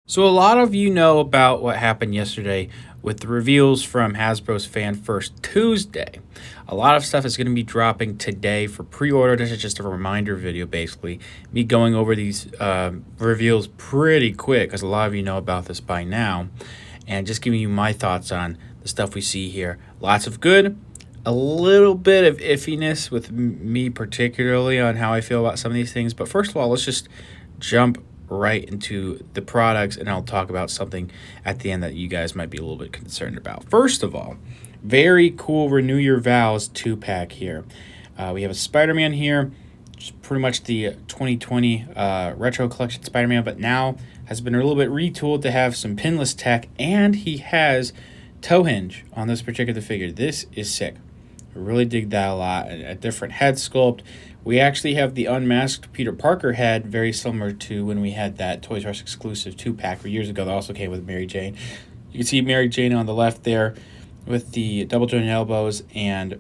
So a lot of you know about what happened yesterday with the reveals from Hasbro's Fan First Tuesday. A lot of stuff is going to be dropping today for pre-order. This is just a reminder video, basically. Me going over these reveals pretty quick, because a lot of you know about this by now. And just giving you my thoughts on the stuff we see here. Lots of good, a little bit of iffiness with me particularly on how I feel about some of these things. But first of all, let's just jump right into the products, and I'll talk about something at the end that you guys might be a little bit concerned about. First of all, very cool Renew Your Vows 2-pack here. We have a Spider-Man here, which is pretty much the 2020 retro collection Spider-Man, but now has been a little bit retooled to have some pinless tech, and he has toe hinge on this particular figure. This is sick. I really dig that a lot. A different head sculpt. We actually have the unmasked Peter Parker head, very similar to when we had that Toys R Us exclusive 2-pack years ago that also came with Mary Jane. You can see Mary Jane on the left there with the double jointed elbows and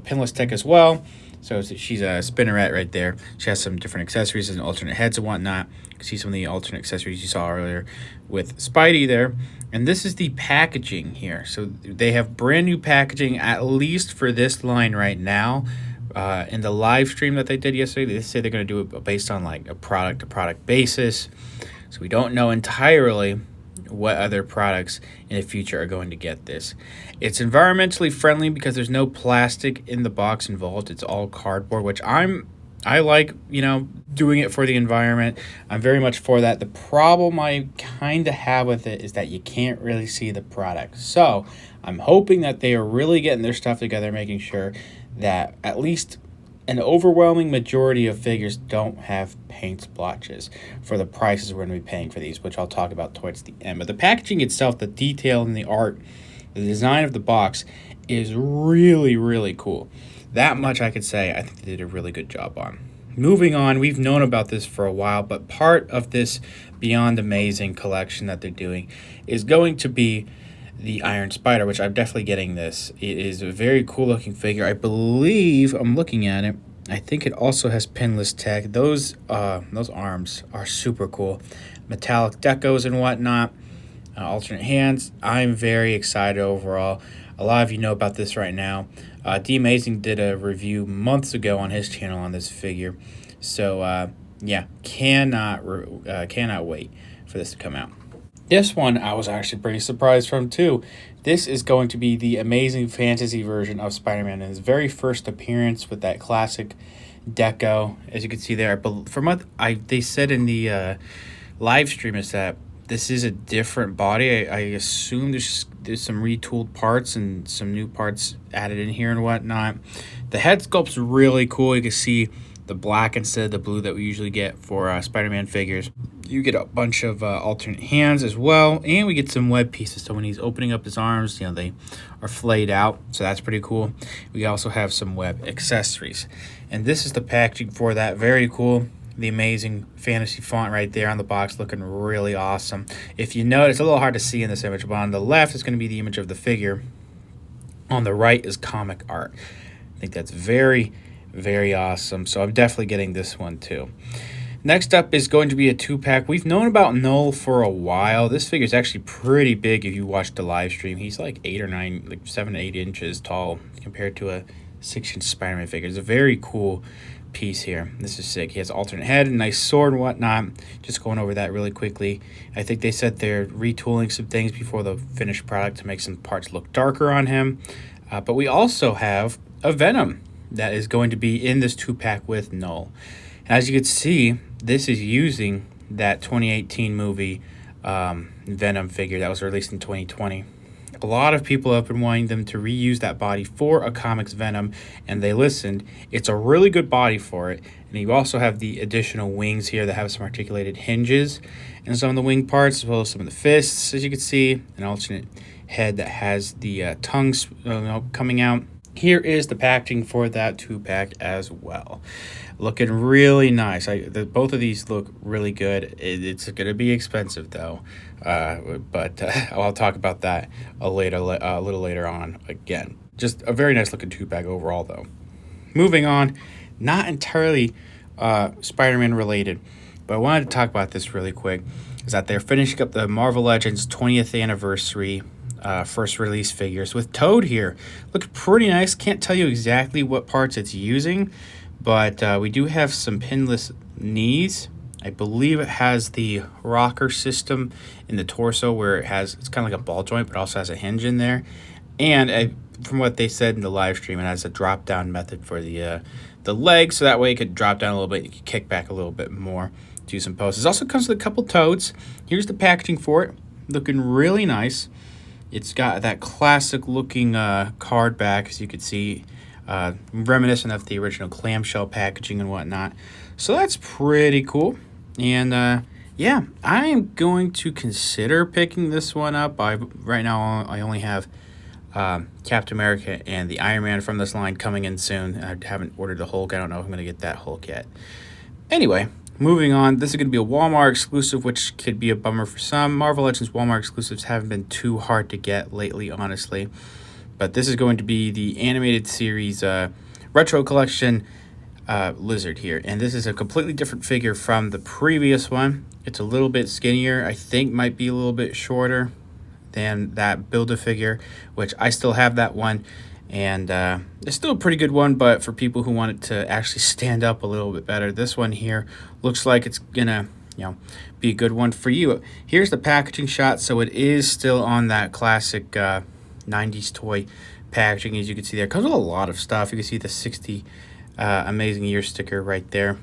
pinless tech as well. So she's a spinnerette right there. She has some different accessories and alternate heads and whatnot. You can see some of the alternate accessories you saw earlier with Spidey there. And this is the packaging here. So they have brand new packaging, at least for this line right now. In the live stream that they did yesterday, they say they're going to do it based on like a product-to-product basis. So we don't know entirely what other products in the future are going to get this. It's environmentally friendly because there's no plastic in the box involved. It's all cardboard, which I like, doing it for the environment. I'm very much for that. The problem I kind of have with it is that you can't really see the product. So I'm hoping that they are really getting their stuff together, making sure that at least an overwhelming majority of figures don't have paint splotches for the prices we're going to be paying for these, which I'll talk about towards the end. But the packaging itself, the detail and the art, the design of the box is really, really cool. That much I could say I think they did a really good job on. Moving on, we've known about this for a while, but part of this Beyond Amazing collection that they're doing is going to be the Iron Spider, which I'm definitely getting this. It is a very cool looking figure. I believe, I'm looking at it, I think it also has pinless tech. Those arms are super cool. Metallic decos and whatnot, alternate hands. I'm very excited overall. A lot of you know about this right now. D Amazing did a review months ago on his channel on this figure. So yeah, cannot wait for this to come out. This one I was actually pretty surprised from too. This is going to be the Amazing Fantasy version of Spider-Man in his very first appearance with that classic deco. As you can see there, from what they said in the live stream is that this is a different body. I assume there's some retooled parts and some new parts added in here and whatnot. The head sculpt's really cool. You can see the black instead of the blue that we usually get for Spider-Man figures. You get a bunch of alternate hands as well, and we get some web pieces. So when he's opening up his arms, they are flayed out. So that's pretty cool. We also have some web accessories. And this is the packaging for that. Very cool. The Amazing Fantasy font right there on the box, looking really awesome. If you notice, it's a little hard to see in this image, but on the left is going to be the image of the figure. On the right is comic art. I think that's very, very awesome. So I'm definitely getting this one too. Next up is going to be a 2-pack. We've known about Null for a while. This figure is actually pretty big if you watch the live stream. He's like 7 to 8 inches tall compared to a 6-inch Spider-Man figure. It's a very cool piece here. This is sick. He has alternate head, a nice sword and whatnot. Just going over that really quickly. I think they said they're retooling some things before the finished product to make some parts look darker on him. But we also have a Venom that is going to be in this 2-pack with Null. As you can see, this is using that 2018 movie Venom figure that was released in 2020. A lot of people have been wanting them to reuse that body for a comics Venom, and they listened. It's a really good body for it. And you also have the additional wings here that have some articulated hinges and some of the wing parts, as well as some of the fists, as you can see. An alternate head that has the tongues coming out. Here is the packaging for that 2-pack as well. Looking really nice. Both of these look really good. It's going to be expensive though, but I'll talk about that a little later on again. Just a very nice looking 2-pack overall though. Moving on, not entirely Spider-Man related, but I wanted to talk about this really quick. is that they're finishing up the Marvel Legends 20th anniversary first release figures with Toad here. Looks pretty nice. Can't tell you exactly what parts it's using, but we do have some pinless knees. I believe it has the rocker system in the torso where it's kind of like a ball joint, but also has a hinge in there. And from what they said in the live stream, it has a drop down method for the legs, so that way it could drop down a little bit. You could kick back a little bit more, do some poses. It also comes with a couple toads. Here's the packaging for it, looking really nice. It's got that classic looking card back, as you can see, reminiscent of the original clamshell packaging and whatnot. So that's pretty cool. And yeah, I am going to consider picking this one up. Right now I only have Captain America and the Iron Man from this line coming in soon. I haven't ordered the Hulk. I don't know if I'm going to get that Hulk yet. Anyway, moving on. This is going to be a Walmart exclusive, which could be a bummer for some. Marvel Legends Walmart exclusives haven't been too hard to get lately, honestly. But this is going to be the animated series Retro Collection Lizard here. And this is a completely different figure from the previous one. It's a little bit skinnier. I think might be a little bit shorter than that Build-A-Figure, which I still have that one, and it's still a pretty good one, but for people who want it to actually stand up a little bit better, this one here looks like it's gonna be a good one for you. Here's the packaging shot. So it is still on that classic 90s toy packaging. As you can see, there it comes with a lot of stuff. You can see the 60 amazing year sticker right there.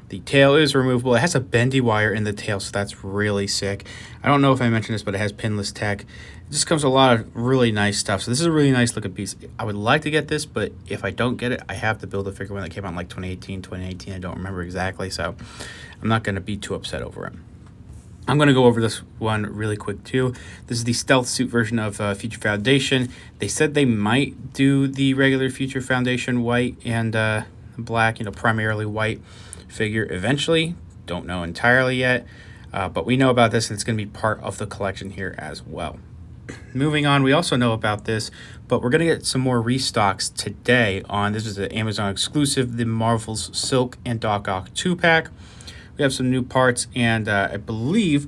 The tail is removable. It has a bendy wire in the tail, so that's really sick. I don't know if I mentioned this, but it has pinless tech. It just comes with a lot of really nice stuff. So this is a really nice looking piece. I would like to get this, but if I don't get it, I have to Build-A-Figure one that came out in like 2018. I don't remember exactly, so I'm not going to be too upset over it. I'm going to go over this one really quick too. This is the stealth suit version of Future Foundation. They said they might do the regular Future Foundation white and black, primarily white figure eventually. Don't know entirely yet, but we know about this, and it's going to be part of the collection here as well. Moving on, we also know about this, but we're going to get some more restocks today on, this is an Amazon exclusive, the Marvel's Silk and Doc Ock 2-pack. We have some new parts, and I believe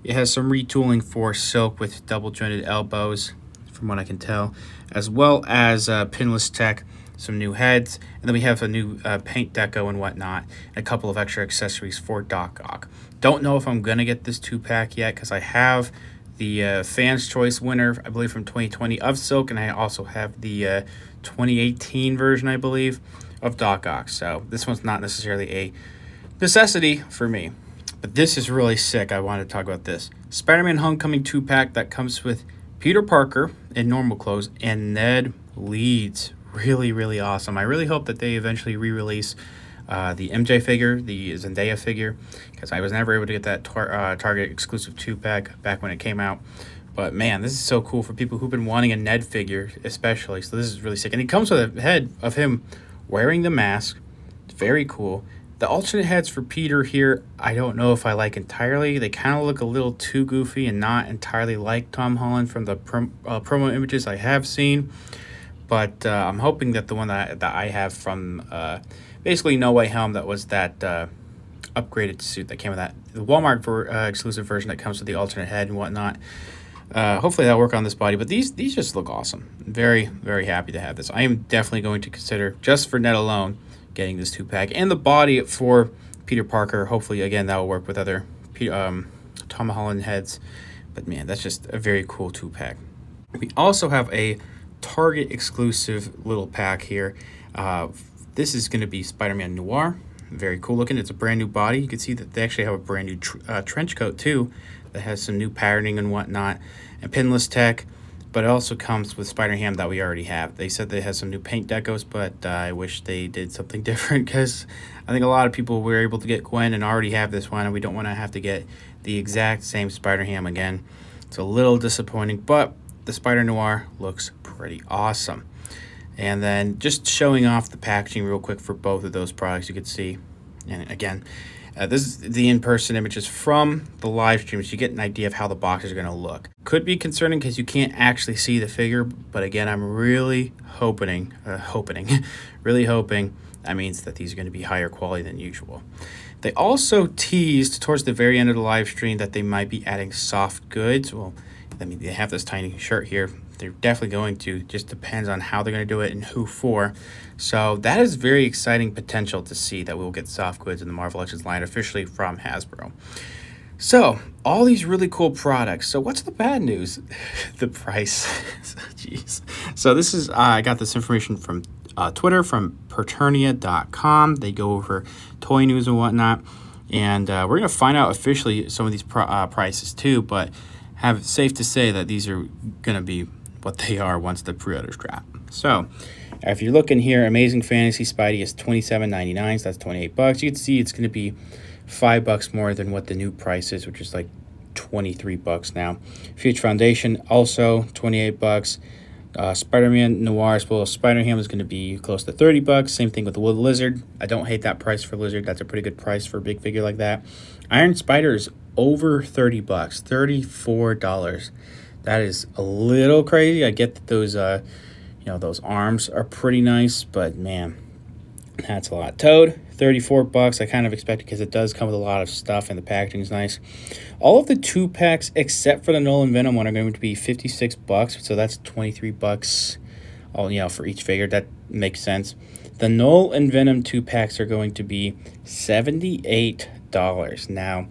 it has some retooling for Silk with double jointed elbows, from what I can tell, as well as pinless tech, some new heads, and then we have a new paint deco and whatnot, and a couple of extra accessories for Doc Ock. Don't know if I'm going to get this 2-pack yet, because I have the Fans Choice winner, I believe, from 2020 of Silk, and I also have the 2018 version, I believe, of Doc Ock. So this one's not necessarily a necessity for me, but this is really sick. I want to talk about this. Spider-Man Homecoming 2-pack that comes with Peter Parker in normal clothes and Ned Leeds. Really, really awesome. I really hope that they eventually re-release the MJ figure, the Zendaya figure, because I was never able to get that Target exclusive 2-pack back when it came out. But man, this is so cool for people who've been wanting a Ned figure, especially. So this is really sick. And it comes with a head of him wearing the mask. It's very cool. The alternate heads for Peter here, I don't know if I like entirely. They kind of look a little too goofy and not entirely like Tom Holland from the promo images I have seen. But I'm hoping that the one that I have from basically No Way Home, that was that upgraded suit that came with that, the Walmart exclusive version that comes with the alternate head and whatnot. Hopefully that'll work on this body. But these just look awesome. Very, very happy to have this. I am definitely going to consider, just for Ned alone, getting this 2-pack. And the body for Peter Parker, hopefully, again, that will work with other Tom Holland heads. But man, that's just a very cool 2-pack. We also have a Target exclusive little pack here. This is going to be Spiderman Noir. Very cool looking. It's a brand new body. You can see that they actually have a brand new trench coat too that has some new patterning and whatnot, and pinless tech. But it also comes with Spider-Ham that we already have. They said they have some new paint decos, but I wish they did something different, because I think a lot of people were able to get Gwen and already have this one, and we don't want to have to get the exact same Spider-Ham again. It's a little disappointing, but the Spider Noir looks pretty awesome. And then just showing off the packaging real quick for both of those products, you can see, and again, this is the in-person images from the live stream, so you get an idea of how the boxes are going to look. Could be concerning because you can't actually see the figure, but again, I'm really hoping that means that these are going to be higher quality than usual. They also teased towards the very end of the live stream that they might be adding soft goods. Well, I mean, they have this tiny shirt here. They're definitely going to. Just depends on how they're going to do it and who for. So that is very exciting potential to see that we'll get soft goods in the Marvel Legends line officially from Hasbro. So all these really cool products. So what's the bad news? The price. Jeez. So this is I got this information from Twitter from Perturnia.com. They go over toy news and whatnot, and we're gonna find out officially some of these prices too. But have it safe to say that these are gonna be what they are once the pre-orders drop. So if you're looking here, Amazing Fantasy Spidey is $27.99, so that's $28. You can see it's gonna be $5 more than what the new price is, which is like $23 now. Future Foundation also $28. Spiderman Noir as well as Spider-Ham is going to be close to $30. Same thing with the Wood Lizard. I don't hate that price for Lizard. That's a pretty good price for a big figure like that. Iron Spider is over $30, $34. That is a little crazy. I get that those those arms are pretty nice, but man, that's a lot. Toad, $34. I kind of expected because it does come with a lot of stuff and the packaging is nice. All of the 2-packs except for the Nolan Venom one are going to be $56. So that's $23 all for each figure. That makes sense. The Null and Venom 2-packs are going to be $78. Now,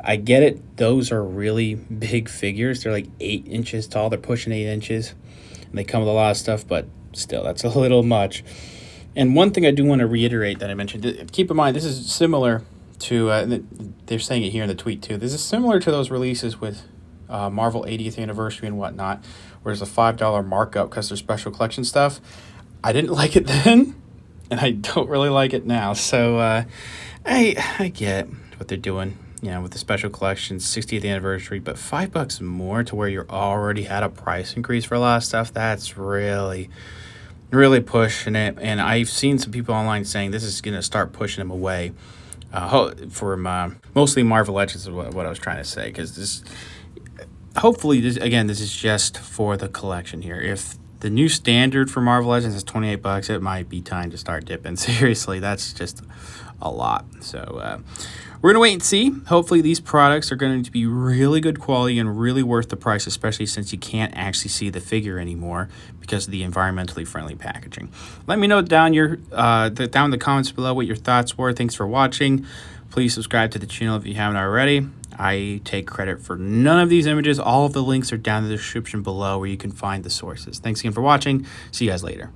I get it. Those are really big figures. They're like 8 inches tall. They're pushing 8 inches. And they come with a lot of stuff, but still, that's a little much. And one thing I do want to reiterate that I mentioned, keep in mind, this is similar to, they're saying it here in the tweet too, this is similar to those releases with Marvel 80th anniversary and whatnot, where there's a $5 markup because they're special collection stuff. I didn't like it then, and I don't really like it now. So I get what they're doing, with the special collections, 60th anniversary, but $5 more to where you're already had a price increase for a lot of stuff, that's really pushing it. And I've seen some people online saying this is going to start pushing them away from mostly Marvel Legends is what I was trying to say, because this is just for the collection here. If the new standard for Marvel Legends is $28, it might be time to start dipping. Seriously, that's just a lot. So we're going to wait and see. Hopefully these products are going to be really good quality and really worth the price, especially since you can't actually see the figure anymore because of the environmentally friendly packaging. Let me know down in the comments below what your thoughts were. Thanks for watching. Please subscribe to the channel if you haven't already. I take credit for none of these images. All of the links are down in the description below where you can find the sources. Thanks again for watching. See you guys later.